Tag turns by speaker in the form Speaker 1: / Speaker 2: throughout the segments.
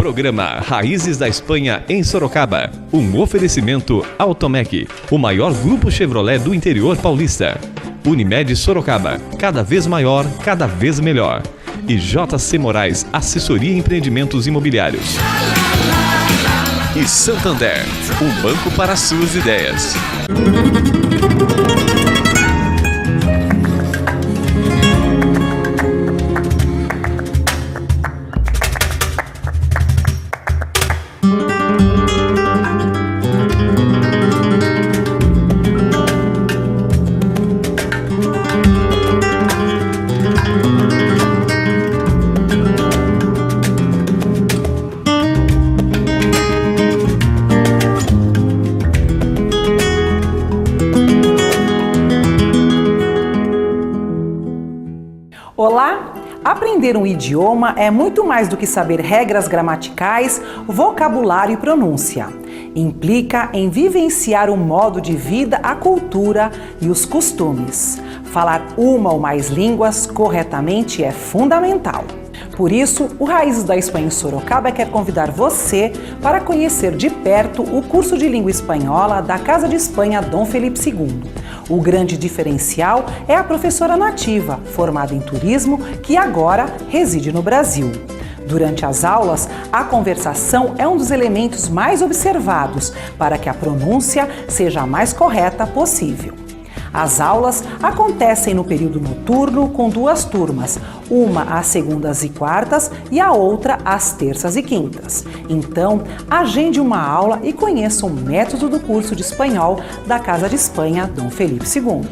Speaker 1: Programa Raízes da Espanha em Sorocaba. Um oferecimento Automec, o maior grupo Chevrolet do interior paulista. Unimed Sorocaba, cada vez maior, cada vez melhor. E JC Moraes, assessoria em empreendimentos imobiliários. E Santander, um banco para suas ideias.
Speaker 2: Olá! Aprender um idioma é muito mais do que saber regras gramaticais, vocabulário e pronúncia. Implica em vivenciar o modo de vida, a cultura e os costumes. Falar uma ou mais línguas corretamente é fundamental. Por isso, o Raízes da Espanha em Sorocaba quer convidar você para conhecer de perto o curso de língua espanhola da Casa de Espanha Dom Felipe II. O grande diferencial é a professora nativa, formada em turismo, que agora reside no Brasil. Durante as aulas, a conversação é um dos elementos mais observados para que a pronúncia seja a mais correta possível. As aulas acontecem no período noturno com 2 turmas, uma às segundas e quartas e a outra às terças e quintas. Então, agende uma aula e conheça o método do curso de espanhol da Casa de Espanha Dom Felipe II.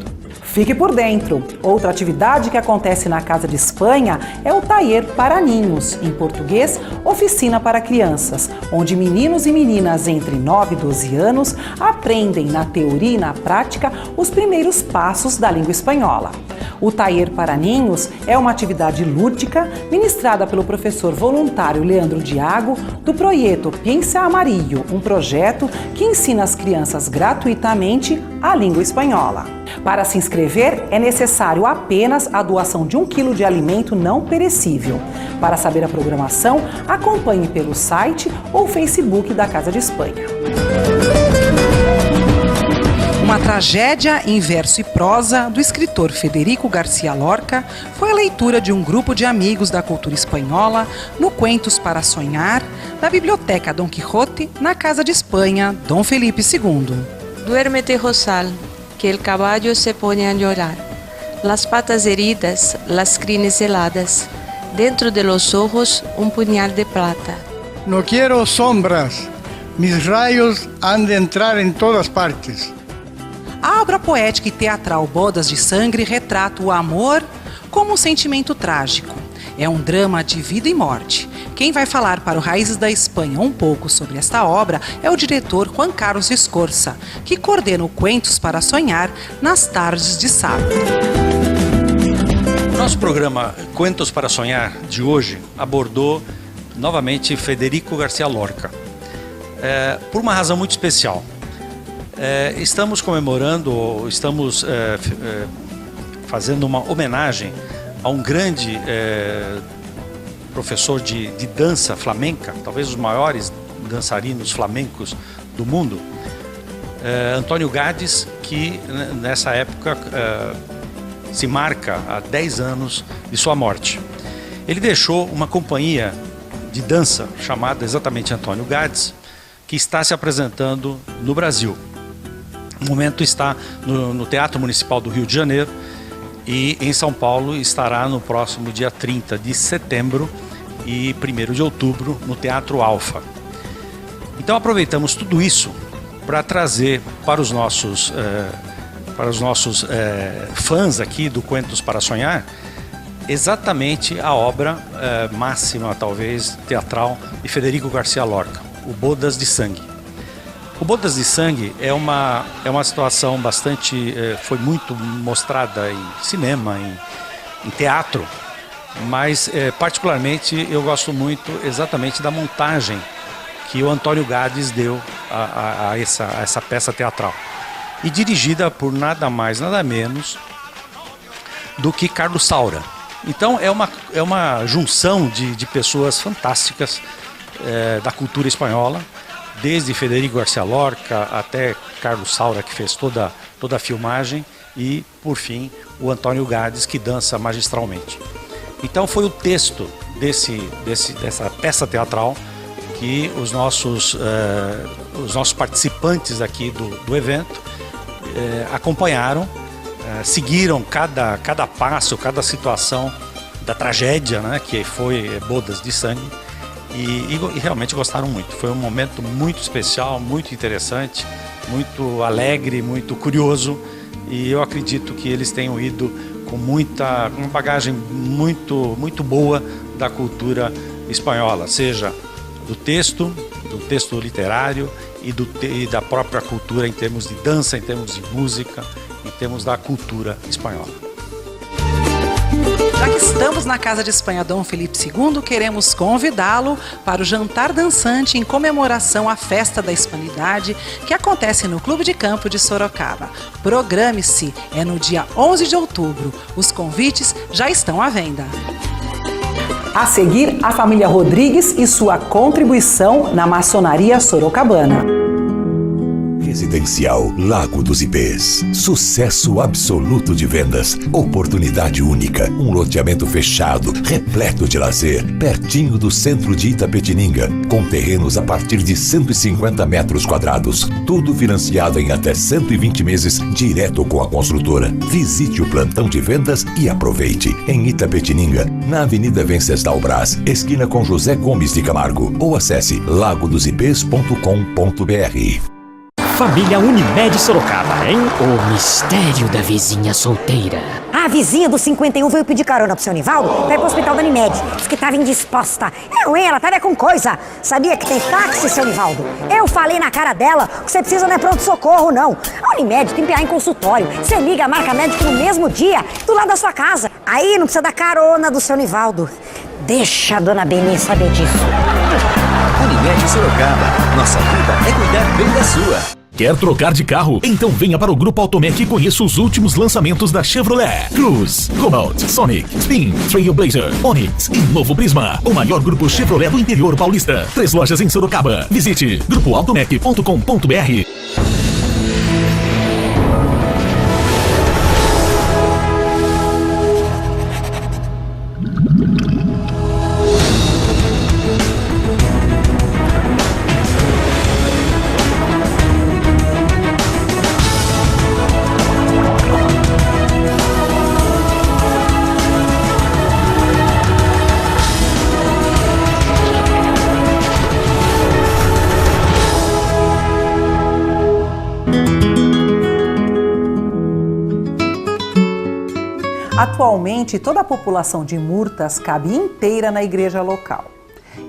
Speaker 2: Fique por dentro! Outra atividade que acontece na Casa de Espanha é o Taller para Ninhos, em português, oficina para crianças, onde meninos e meninas entre 9 e 12 anos aprendem na teoria e na prática os primeiros passos da língua espanhola. O Taller para Ninhos é uma atividade lúdica ministrada pelo professor voluntário Leandro Diago do projeto Pensa Amarillo, um projeto que ensina as crianças gratuitamente a língua espanhola. Para se inscrever, é necessário apenas a doação de 1 quilo de alimento não perecível. Para saber a programação, acompanhe pelo site ou Facebook da Casa de Espanha. Uma tragédia em verso e prosa do escritor Federico García Lorca foi a leitura de um grupo de amigos da cultura espanhola no Cuentos para Sonhar, da Biblioteca Dom Quixote, na Casa de Espanha Dom Felipe II.
Speaker 3: Duérmete, Rosal, que el caballo se pone a llorar. Las patas heridas, las crines heladas. Dentro de los ojos, un puñal de plata.
Speaker 4: No quiero sombras, mis rayos han de entrar en todas partes.
Speaker 2: A obra poética e teatral Bodas de Sangue retrata o amor como um sentimento trágico. É um drama de vida e morte. Quem vai falar para o Raízes da Espanha um pouco sobre esta obra é o diretor Juan Carlos Escorça, que coordena o Cuentos para Sonhar nas tardes de sábado.
Speaker 5: Nosso programa Cuentos para Sonhar de hoje abordou novamente Federico García Lorca, por uma razão muito especial. Estamos comemorando, estamos fazendo uma homenagem a um grande professor de dança flamenca, talvez os maiores dançarinos flamencos do mundo, Antônio Gades, que nessa época se marca há 10 anos de sua morte. Ele deixou uma companhia de dança chamada exatamente Antônio Gades, que está se apresentando no Brasil. No momento está no Teatro Municipal do Rio de Janeiro e em São Paulo estará no próximo dia 30 de setembro e 1º de outubro no Teatro Alfa. Então aproveitamos tudo isso para trazer para os nossos fãs aqui do Cuentos para Sonhar exatamente a obra máxima, talvez, teatral de Federico García Lorca, o Bodas de Sangue. O Bodas de Sangue é uma situação bastante... foi muito mostrada em cinema, em teatro, mas particularmente eu gosto muito exatamente da montagem que o Antônio Gades deu a essa peça teatral. E dirigida por nada mais, nada menos do que Carlos Saura. Então é uma junção de pessoas fantásticas da cultura espanhola, desde Federico García Lorca até Carlos Saura, que fez toda a filmagem, e, por fim, o Antônio Gades, que dança magistralmente. Então foi o texto dessa peça teatral que os nossos participantes aqui do evento acompanharam, seguiram cada passo, cada situação da tragédia, né, que foi Bodas de Sangue, e realmente gostaram muito. Foi um momento muito especial, muito interessante, muito alegre, muito curioso, e eu acredito que eles tenham ido com uma bagagem muito boa da cultura espanhola, seja do texto literário e da própria cultura em termos de dança, em termos de música, em termos da cultura espanhola.
Speaker 2: Já que estamos na Casa de Espanha Dom Felipe II, queremos convidá-lo para o jantar dançante em comemoração à Festa da Hispanidade, que acontece no Clube de Campo de Sorocaba. Programe-se, é no dia 11 de outubro. Os convites já estão à venda. A seguir, a família Rodrigues e sua contribuição na maçonaria sorocabana.
Speaker 6: Residencial Lago dos Ipês. Sucesso absoluto de vendas. Oportunidade única. Um loteamento fechado, repleto de lazer, pertinho do centro de Itapetininga, com terrenos a partir de 150 metros quadrados. Tudo financiado em até 120 meses, direto com a construtora. Visite o plantão de vendas e aproveite. Em Itapetininga, na Avenida Venceslau Brás, esquina com José Gomes de Camargo. Ou acesse lagodosipês.com.br.
Speaker 7: Família Unimed Sorocaba, hein? O mistério da vizinha solteira.
Speaker 8: A vizinha do 51 veio pedir carona pro seu Nivaldo pra ir pro hospital da Unimed. Diz que tava indisposta. Ela tava com coisa. Sabia que tem táxi, seu Nivaldo? Eu falei na cara dela que você precisa não é pronto-socorro, não. A Unimed tem PA em consultório. Você liga, marca médico no mesmo dia, do lado da sua casa. Aí não precisa da carona do seu Nivaldo. Deixa a dona Beni saber disso.
Speaker 9: Unimed Sorocaba. Nossa vida é cuidar bem da sua.
Speaker 10: Quer trocar de carro? Então venha para o Grupo Automec e conheça os últimos lançamentos da Chevrolet. Cruze, Cobalt, Sonic, Spin, Trailblazer, Onix e novo Prisma. O maior grupo Chevrolet do interior paulista. 3 lojas em Sorocaba. Visite grupoautomec.com.br.
Speaker 2: Atualmente, toda a população de Murtas cabe inteira na igreja local.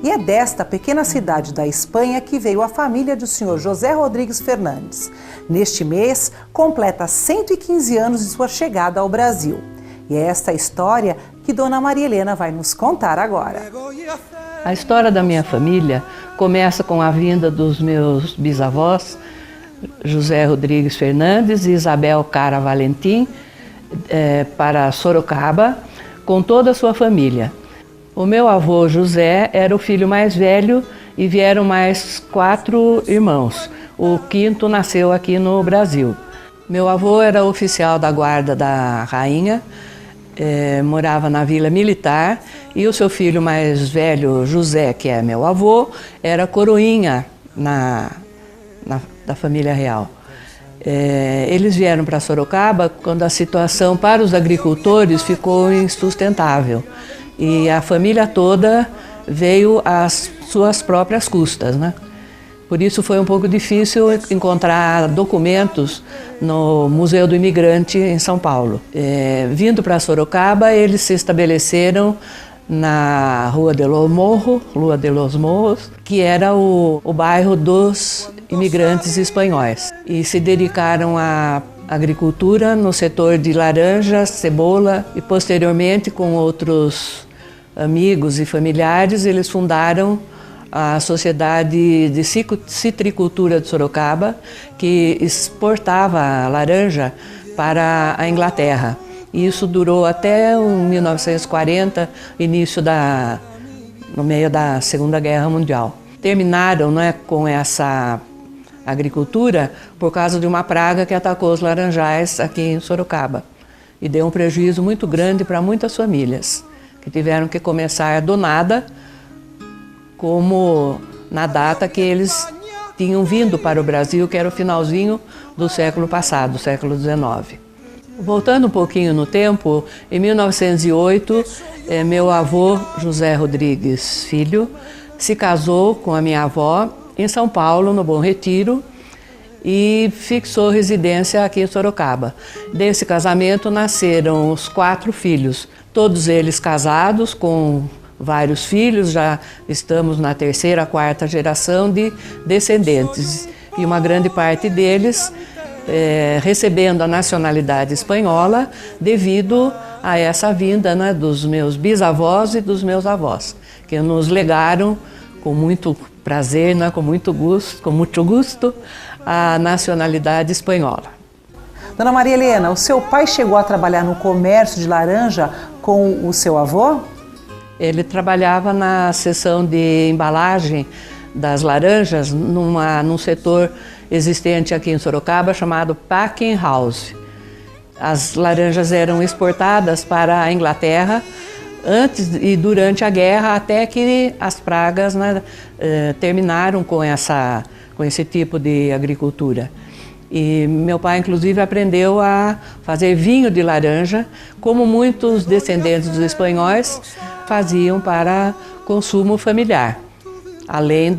Speaker 2: E é desta pequena cidade da Espanha que veio a família do senhor José Rodrigues Fernandes. Neste mês, completa 115 anos de sua chegada ao Brasil. E é esta história que Dona Maria Helena vai nos contar agora.
Speaker 11: A história da minha família começa com a vinda dos meus bisavós, José Rodrigues Fernandes e Isabel Cara Valentim, para Sorocaba, com toda a sua família. O meu avô José era o filho mais velho e vieram mais 4 irmãos. O 5º nasceu aqui no Brasil. Meu avô era oficial da guarda da rainha, morava na Vila Militar, e o seu filho mais velho, José, que é meu avô, era coroinha da família real. Eles vieram para Sorocaba quando a situação para os agricultores ficou insustentável e a família toda veio às suas próprias custas, né? Por isso foi um pouco difícil encontrar documentos no Museu do Imigrante em São Paulo. Vindo para Sorocaba, eles se estabeleceram na Rua de los Morros, que era o bairro dos imigrantes espanhóis, e se dedicaram à agricultura no setor de laranja, cebola, e posteriormente, com outros amigos e familiares, eles fundaram a Sociedade de Citricultura de Sorocaba, que exportava a laranja para a Inglaterra. E isso durou até 1940, início da no meio da Segunda Guerra Mundial. Terminaram, né, com essa agricultura por causa de uma praga que atacou os laranjais aqui em Sorocaba e deu um prejuízo muito grande para muitas famílias que tiveram que começar do nada, como na data que eles tinham vindo para o Brasil, que era o finalzinho do século passado, século XIX. Voltando um pouquinho no tempo, em 1908, meu avô, José Rodrigues Filho, se casou com a minha avó em São Paulo, no Bom Retiro, e fixou residência aqui em Sorocaba. Desse casamento nasceram os 4 filhos, todos eles casados com vários filhos, já estamos na 3ª, 4ª geração de descendentes, e uma grande parte deles recebendo a nacionalidade espanhola devido a essa vinda, né, dos meus bisavós e dos meus avós, que nos legaram com muito prazer, né, com muito gosto, a nacionalidade espanhola.
Speaker 2: Dona Maria Helena, o seu pai chegou a trabalhar no comércio de laranja com o seu avô?
Speaker 11: Ele trabalhava na seção de embalagem das laranjas num setor existente aqui em Sorocaba chamado Packing House. As laranjas eram exportadas para a Inglaterra antes e durante a guerra, até que as pragas, né, terminaram com esse tipo de agricultura. E meu pai, inclusive, aprendeu a fazer vinho de laranja, como muitos descendentes dos espanhóis faziam para consumo familiar, além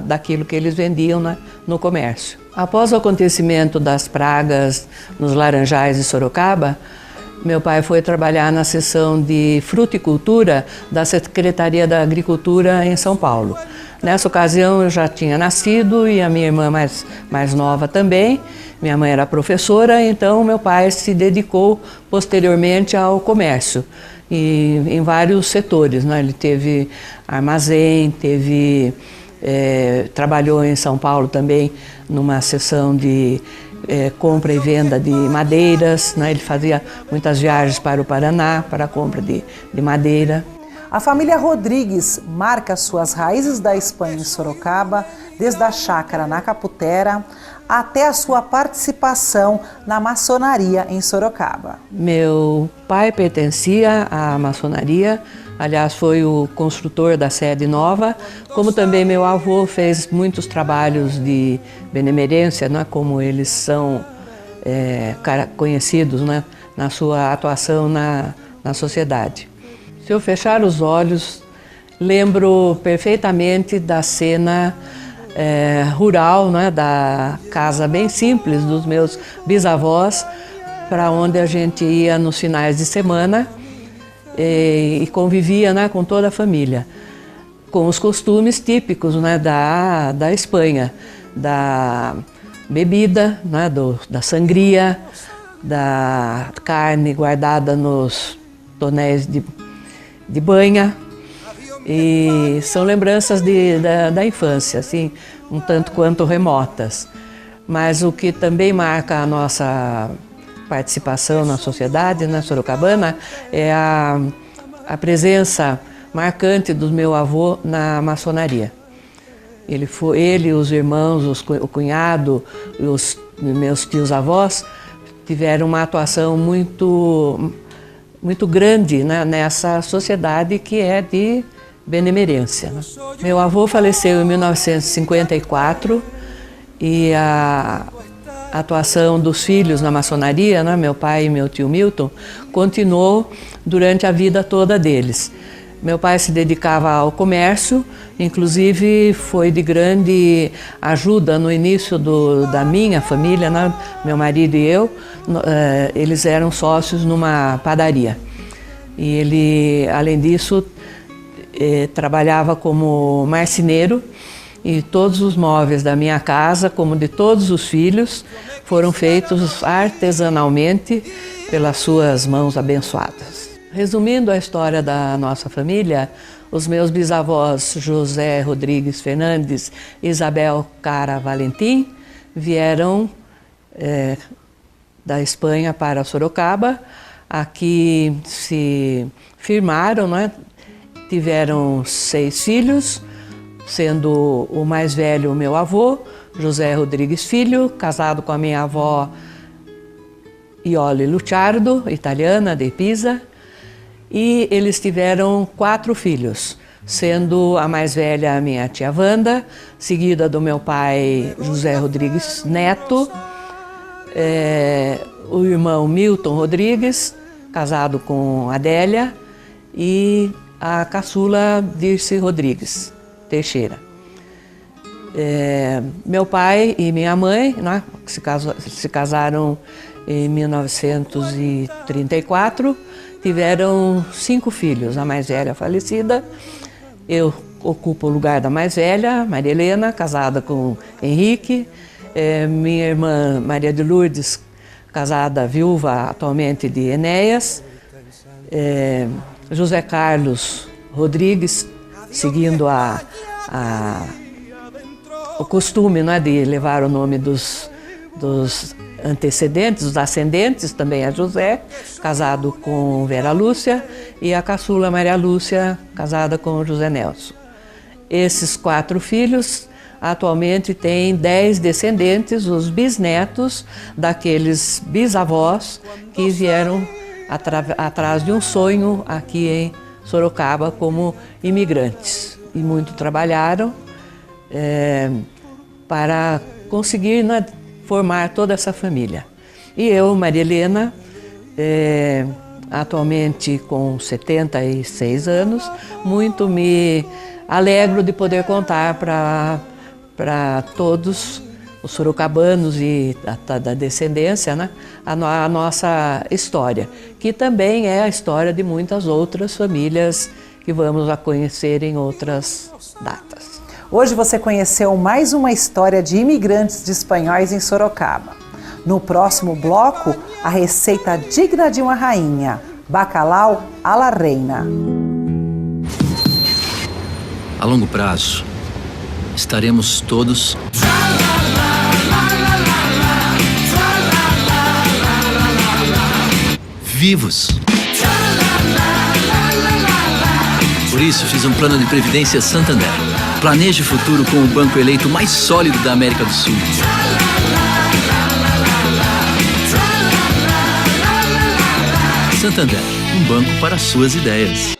Speaker 11: daquilo que eles vendiam no comércio. Após o acontecimento das pragas nos laranjais de Sorocaba, meu pai foi trabalhar na seção de fruticultura da Secretaria da Agricultura em São Paulo. Nessa ocasião eu já tinha nascido e a minha irmã mais nova também. Minha mãe era professora, então meu pai se dedicou posteriormente ao comércio e em vários setores, né? Ele teve armazém, trabalhou em São Paulo também numa seção de compra e venda de madeiras, né? Ele fazia muitas viagens para o Paraná para a compra de madeira.
Speaker 2: A família Rodrigues marca suas raízes da Espanha em Sorocaba, desde a chácara na Caputera até a sua participação na maçonaria em Sorocaba.
Speaker 11: Meu pai pertencia à maçonaria, aliás, foi o construtor da sede nova, como também meu avô fez muitos trabalhos de benemerência, né, como eles são conhecidos, né, na sua atuação na sociedade. Se eu fechar os olhos, lembro perfeitamente da cena rural, né, da casa bem simples dos meus bisavós, para onde a gente ia nos finais de semana e convivia, né, com toda a família, com os costumes típicos, né, da Espanha, da bebida, né, da sangria, da carne guardada nos tonéis de banha, e são lembranças da infância, assim, um tanto quanto remotas. Mas o que também marca a nossa participação na sociedade, na sorocabana, é a presença marcante do meu avô na maçonaria. Ele, os irmãos, o cunhado e os meus tios-avós tiveram uma atuação muito grande, né, nessa sociedade que é de benemerência, né? Meu avô faleceu em 1954 e a atuação dos filhos na maçonaria, né, meu pai e meu tio Milton, continuou durante a vida toda deles. Meu pai se dedicava ao comércio, inclusive foi de grande ajuda no início da minha família, né? Meu marido e eu, eles eram sócios numa padaria. E ele, além disso, trabalhava como marceneiro, e todos os móveis da minha casa, como de todos os filhos, foram feitos artesanalmente pelas suas mãos abençoadas. Resumindo a história da nossa família, os meus bisavós José Rodrigues Fernandes e Isabel Cara Valentim vieram da Espanha para Sorocaba. Aqui se firmaram, né? tiveram 6 filhos, sendo o mais velho o meu avô, José Rodrigues Filho, casado com a minha avó Iole Luciardo, italiana, de Pisa, e eles tiveram 4 filhos, sendo a mais velha a minha tia Wanda, seguida do meu pai José Rodrigues Neto, o irmão Milton Rodrigues, casado com Adélia, e a caçula Dirce Rodrigues Teixeira. Meu pai e minha mãe, né, se casaram em 1934, tiveram 5 filhos, a mais velha falecida. Eu ocupo o lugar da mais velha, Maria Helena, casada com Henrique. Minha irmã Maria de Lourdes, casada, viúva atualmente de Enéas. José Carlos Rodrigues, seguindo o costume, né, de levar o nome dos antecedentes, dos ascendentes, também é José, casado com Vera Lúcia, e a caçula Maria Lúcia, casada com José Nelson. Esses 4 filhos atualmente têm 10 descendentes, os bisnetos daqueles bisavós que vieram atrás de um sonho aqui em Sorocaba como imigrantes. E muito trabalharam para conseguir, né, formar toda essa família. E eu, Maria Helena, atualmente com 76 anos, muito me alegro de poder contar para todos os sorocabanos e da descendência, né, a nossa história, que também é a história de muitas outras famílias que vamos a conhecer em outras datas.
Speaker 2: Hoje você conheceu mais uma história de imigrantes de espanhóis em Sorocaba. No próximo bloco, a receita digna de uma rainha, bacalhau à la reina.
Speaker 12: A longo prazo, estaremos todos vivos. Por isso, fiz um plano de previdência Santander. Planeje o futuro com o banco eleito mais sólido da América do Sul. Santander, um banco para suas ideias.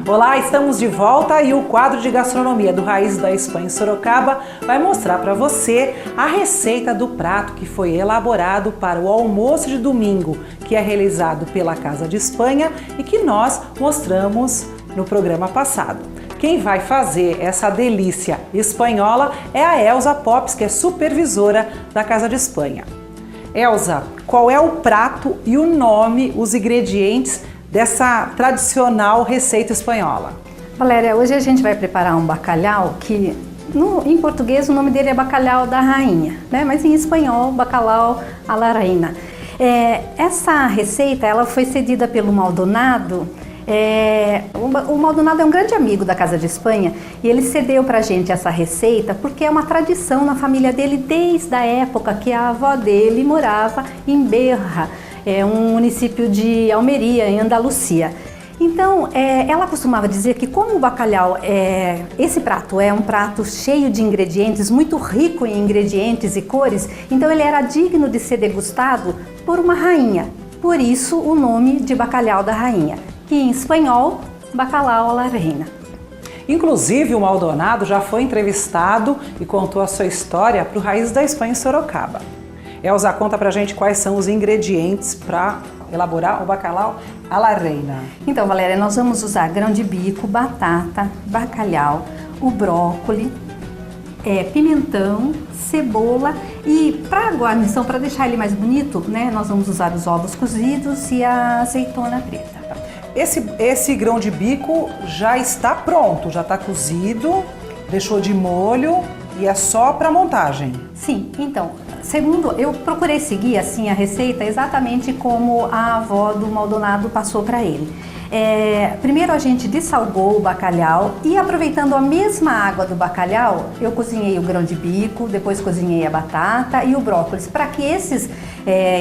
Speaker 2: Olá, estamos de volta e o quadro de gastronomia do Raízes da Espanha em Sorocaba vai mostrar para você a receita do prato que foi elaborado para o almoço de domingo, que é realizado pela Casa de Espanha e que nós mostramos no programa passado. Quem vai fazer essa delícia espanhola é a Elza Pops, que é supervisora da Casa de Espanha. Elza, qual é o prato e o nome, os ingredientes dessa tradicional receita espanhola?
Speaker 13: Valéria, hoje a gente vai preparar um bacalhau que em português o nome dele é bacalhau da rainha, né? Mas em espanhol, bacalhau à la reina. Essa receita ela foi cedida pelo Maldonado. O Maldonado é um grande amigo da Casa de Espanha e ele cedeu pra gente essa receita porque é uma tradição na família dele desde a época que a avó dele morava em Berra, um município de Almeria, em Andalucia. Então, ela costumava dizer que como o bacalhau, esse prato é um prato cheio de ingredientes, muito rico em ingredientes e cores, então ele era digno de ser degustado por uma rainha. Por isso, o nome de bacalhau da rainha, que em espanhol, bacalhau à la reina.
Speaker 2: Inclusive, o Maldonado já foi entrevistado e contou a sua história para o Raízes da Espanha em Sorocaba. Elza, conta pra gente quais são os ingredientes para elaborar o bacalhau à la reina.
Speaker 13: Então, Valéria, nós vamos usar grão de bico, batata, bacalhau, o brócolis, pimentão, cebola E para a guarnição, para deixar ele mais bonito, né, nós vamos usar os ovos cozidos e a azeitona preta.
Speaker 2: Esse grão de bico já está pronto, já está cozido, deixou de molho e é só para montagem.
Speaker 13: Sim, então, segundo, eu procurei seguir assim a receita exatamente como a avó do Maldonado passou para ele. Primeiro a gente dessalgou o bacalhau e, aproveitando a mesma água do bacalhau, eu cozinhei o grão de bico, depois cozinhei a batata e o brócolis, para que esses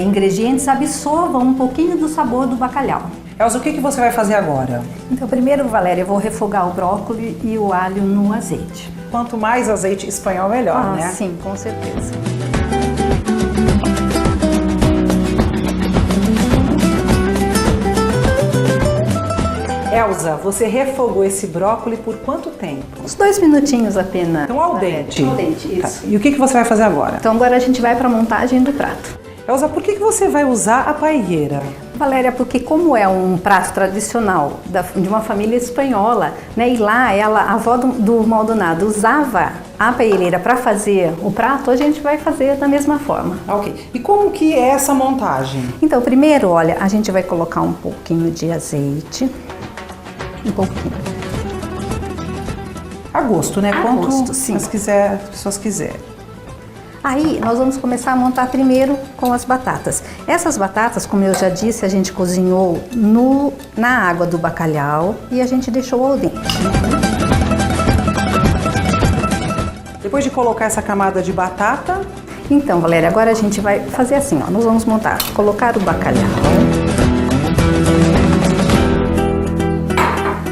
Speaker 13: ingredientes absorvam um pouquinho do sabor do bacalhau.
Speaker 2: Elza, o que você vai fazer agora?
Speaker 13: Então, primeiro, Valéria, eu vou refogar o brócolis e o alho no azeite.
Speaker 2: Quanto mais azeite espanhol, melhor, né?
Speaker 13: Sim, com certeza.
Speaker 2: Elza, você refogou esse brócolis por quanto tempo?
Speaker 13: Uns 2 minutinhos apenas.
Speaker 2: Então ao dente.
Speaker 13: Ao dente, isso.
Speaker 2: Tá. E o que você vai fazer agora?
Speaker 13: Então agora a gente vai para a montagem do prato.
Speaker 2: Elza, por que você vai usar a paelleira?
Speaker 13: Valéria, porque como é um prato tradicional de uma família espanhola, né, e lá a avó do Maldonado usava a paelleira para fazer o prato, a gente vai fazer da mesma forma.
Speaker 2: Ok. E como que é essa montagem?
Speaker 13: Então, primeiro, olha, a gente vai colocar um pouquinho de azeite. Um pouquinho.
Speaker 2: A gosto, né? Quanto
Speaker 13: gosto, sim.
Speaker 2: as pessoas quiserem.
Speaker 13: Aí nós vamos começar a montar primeiro com as batatas. Essas batatas, como eu já disse, a gente cozinhou na água do bacalhau e a gente deixou ao dente.
Speaker 2: Depois de colocar essa camada de batata...
Speaker 13: Então, Valéria, agora a gente vai fazer assim, ó. Nós vamos colocar o bacalhau,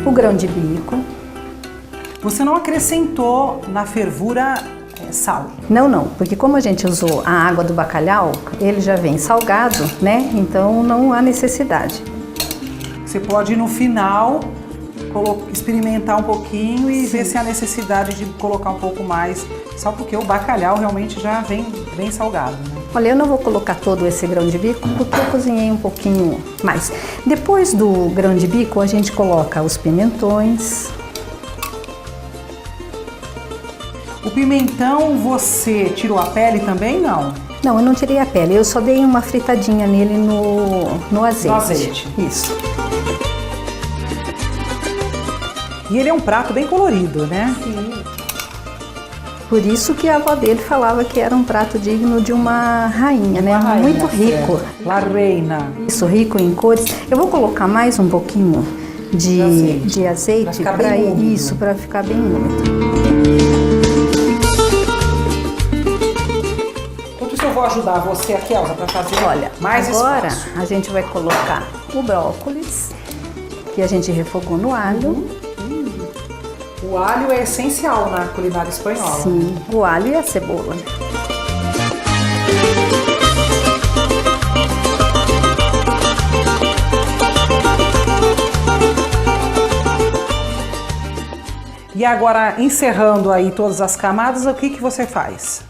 Speaker 13: o grão de bico.
Speaker 2: Você não acrescentou na fervura sal?
Speaker 13: Não, porque como a gente usou a água do bacalhau, ele já vem salgado, né? Então não há necessidade.
Speaker 2: Você pode no final experimentar um pouquinho e ver se há necessidade de colocar um pouco mais sal, porque o bacalhau realmente já vem bem salgado, né?
Speaker 13: Olha, eu não vou colocar todo esse grão de bico porque eu cozinhei um pouquinho mais. Depois do grão de bico, a gente coloca os pimentões.
Speaker 2: O pimentão, você tirou a pele também, não?
Speaker 13: Não, eu não tirei a pele, eu só dei uma fritadinha nele no azeite.
Speaker 2: No azeite.
Speaker 13: Isso.
Speaker 2: E ele é um prato bem colorido, né?
Speaker 13: Sim. Por isso que a avó dele falava que era um prato digno de uma rainha, né? Muito rico.
Speaker 2: La reina.
Speaker 13: Isso, rico em cores. Eu vou colocar mais um pouquinho de azeite para ficar bem úmido.
Speaker 2: Eu vou ajudar você aqui, Elza, para fazer mais
Speaker 13: agora
Speaker 2: espaço.
Speaker 13: A gente vai colocar o brócolis que a gente refogou no alho.
Speaker 2: O alho é essencial na culinária espanhola.
Speaker 13: Sim, o alho e a cebola.
Speaker 2: E agora, encerrando aí todas as camadas, o que você faz?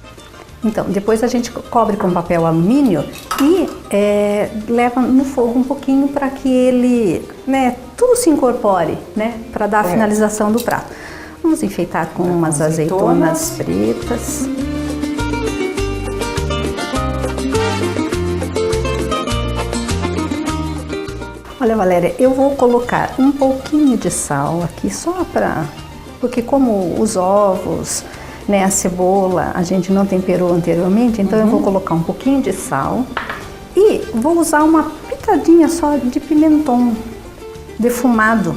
Speaker 13: Então, depois a gente cobre com papel alumínio e leva no fogo um pouquinho para que ele, né, tudo se incorpore, né, para dar a finalização do prato. Vamos enfeitar com umas azeitonas pretas. Olha, Valéria, eu vou colocar um pouquinho de sal aqui só porque como os ovos, né, a cebola, a gente não temperou anteriormente, então eu vou colocar um pouquinho de sal e vou usar uma pitadinha só de pimentão defumado.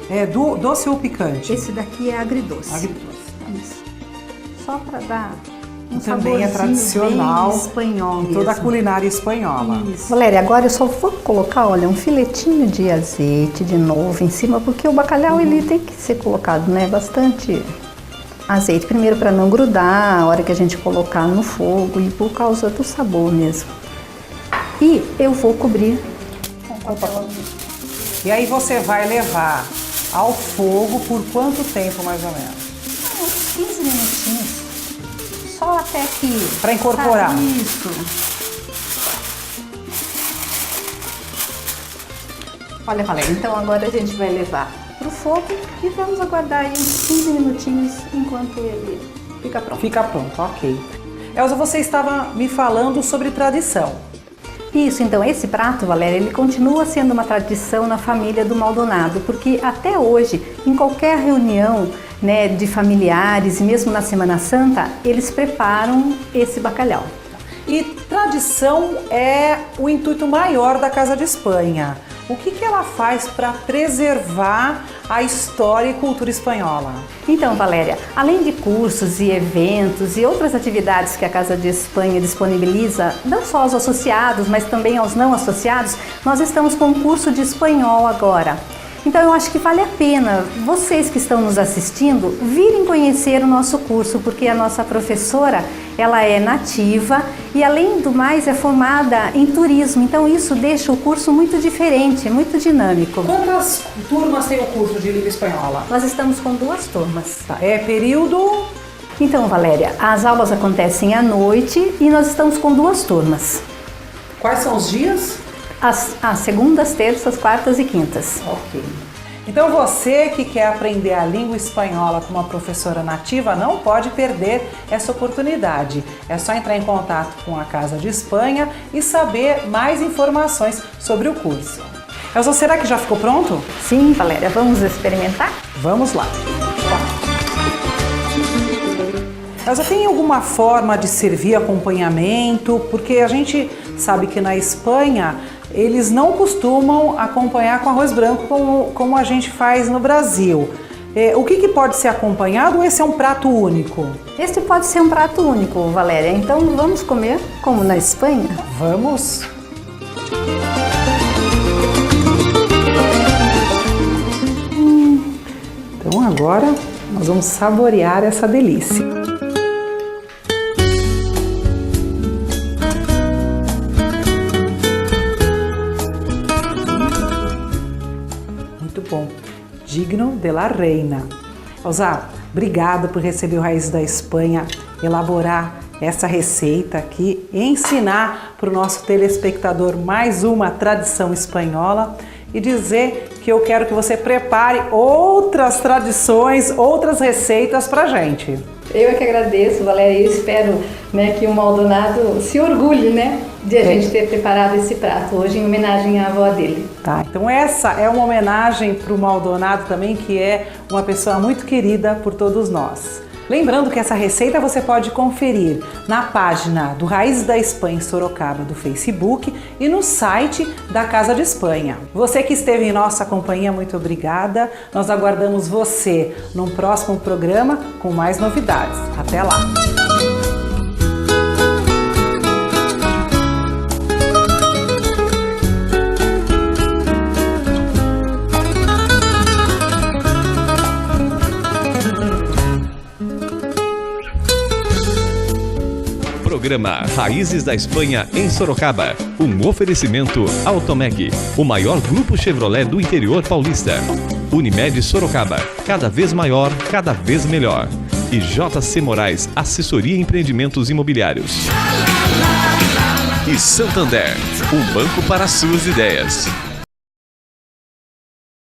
Speaker 2: É doce ou picante?
Speaker 13: Esse daqui é agridoce.
Speaker 2: Agridoce.
Speaker 13: Isso. Só para dar um
Speaker 2: também é tradicional
Speaker 13: bem espanhol
Speaker 2: em toda a culinária espanhola.
Speaker 13: Isso. Valéria, agora eu só vou colocar, olha, um filetinho de azeite de novo em cima, porque o bacalhau ele tem que ser colocado, né, bastante azeite, primeiro para não grudar a hora que a gente colocar no fogo e por causa do sabor mesmo. E eu vou cobrir com papel alumínio.
Speaker 2: E aí você vai levar ao fogo por quanto tempo, mais ou menos?
Speaker 13: Uns 15 minutinhos. Só até que...
Speaker 2: Para incorporar.
Speaker 13: Isso. Olha, Valéria, então agora a gente vai levar pro fogo e vamos aguardar aí uns 15 minutinhos enquanto ele fica pronto.
Speaker 2: Fica pronto, ok. Elza, você estava me falando sobre tradição.
Speaker 13: Isso, então esse prato, Valéria, ele continua sendo uma tradição na família do Maldonado, porque até hoje, em qualquer reunião, né, de familiares e mesmo na Semana Santa, eles preparam esse bacalhau.
Speaker 2: E tradição é o intuito maior da Casa de Espanha. O que ela faz para preservar a história e cultura espanhola?
Speaker 13: Então, Valéria, além de cursos e eventos e outras atividades que a Casa de Espanha disponibiliza, não só aos associados, mas também aos não associados, nós estamos com um curso de espanhol agora. Então eu acho que vale a pena vocês que estão nos assistindo virem conhecer o nosso curso, porque a nossa professora, ela é nativa e além do mais é formada em turismo, então isso deixa o curso muito diferente, muito dinâmico.
Speaker 2: Quantas turmas tem o curso de língua espanhola?
Speaker 13: Nós estamos com 2 turmas.
Speaker 2: Tá. É período?
Speaker 13: Então, Valéria, as aulas acontecem à noite e nós estamos com 2 turmas.
Speaker 2: Quais são os dias?
Speaker 13: As segundas, terças, quartas e quintas.
Speaker 2: Ok. Então você que quer aprender a língua espanhola com uma professora nativa não pode perder essa oportunidade. É só entrar em contato com a Casa de Espanha e saber mais informações sobre o curso. Elza, será que já ficou pronto?
Speaker 13: Sim, Valéria, vamos experimentar?
Speaker 2: Vamos lá. Elza, tem alguma forma de servir acompanhamento? Porque a gente sabe que na Espanha eles não costumam acompanhar com arroz branco como a gente faz no Brasil. O que pode ser acompanhado ou esse é um prato único?
Speaker 13: Este pode ser um prato único, Valéria. Então vamos comer como na Espanha?
Speaker 2: Vamos! Então agora nós vamos saborear essa delícia. Bom, digno de la reina. Elza, obrigada por receber o Raízes da Espanha, elaborar essa receita aqui, ensinar para o nosso telespectador mais uma tradição espanhola e dizer que eu quero que você prepare outras tradições, outras receitas para a gente.
Speaker 13: Eu é que agradeço, Valéria, e espero, né, que o Maldonado se orgulhe, né, de a gente ter preparado esse prato hoje em homenagem à avó dele.
Speaker 2: Tá, então essa é uma homenagem para o Maldonado também, que é uma pessoa muito querida por todos nós. Lembrando que essa receita você pode conferir na página do Raízes da Espanha em Sorocaba do Facebook e no site da Casa de Espanha. Você que esteve em nossa companhia, muito obrigada. Nós aguardamos você num próximo programa com mais novidades. Até lá!
Speaker 1: Programa Raízes da Espanha em Sorocaba. Um oferecimento Automec, o maior grupo Chevrolet do interior paulista. Unimed Sorocaba, cada vez maior, cada vez melhor. E JC Moraes, assessoria em empreendimentos imobiliários. E Santander, um banco para suas ideias.